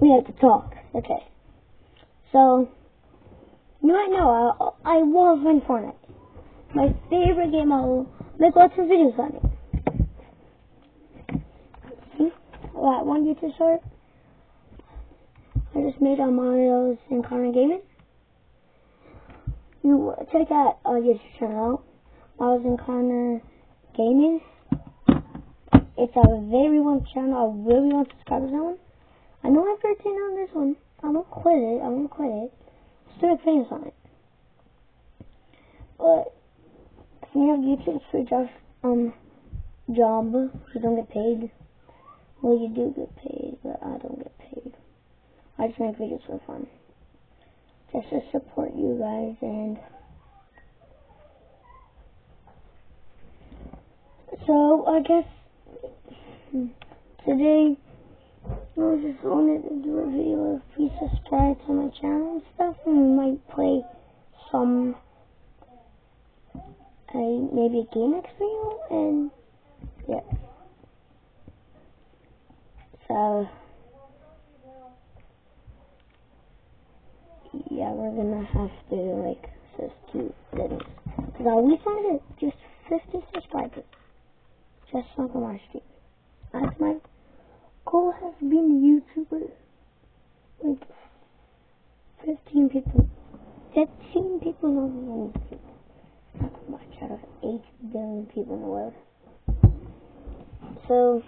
we have to talk. Okay. So, you might know I love playing Fortnite. My favorite game. I'll make lots of videos on it. See? That one YouTube short I just made on Mario's and Connor Gaming. You check out YouTube channel, Mario's and Connor Gaming. It's a very one channel. I really want subscribers on. I know I'm 13 on this one. I won't quit it. Still make videos on it. But if you have YouTube, it's free job. You don't get paid. Well, you do get paid, but I don't get paid. I just make videos for fun. Just to support you guys, and so I guess today I just wanted to do a video of please subscribe to my channel and stuff, and we might play some maybe a game next video, and yeah. So yeah, we're gonna have to like just keep doing this. Cause we started just 50 subscribers just on our stream. That's my goal has been YouTuber. Like 15 people know me on YouTube. Not much out of 8 billion people in the world. So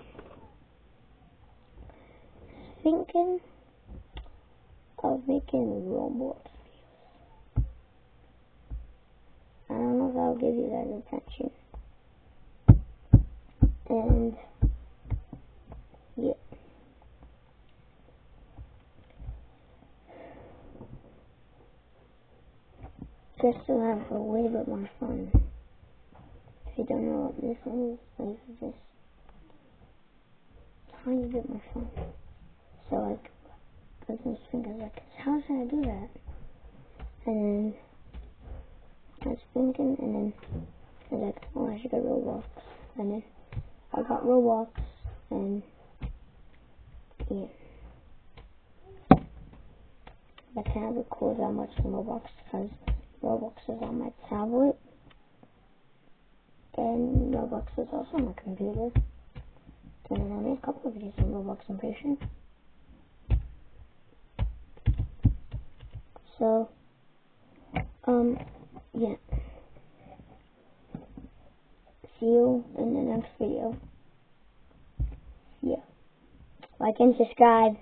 thinking of making Roblox videos. I don't know if I'll give you that attention. And yeah. Just to have a way bit more fun. If you don't know what this one is, like just tiny bit more fun. So like I was thinking like, how should I do that? And then I was thinking, and then I was like, oh, I should get Roblox. And then I got Roblox, and yeah. I can't record that much in Roblox because Roblox is on my tablet, and Roblox is also on my computer. And then I made a couple of videos on Roblox, I'm pretty sure. So, yeah. See you in the next video. Yeah. Like and subscribe.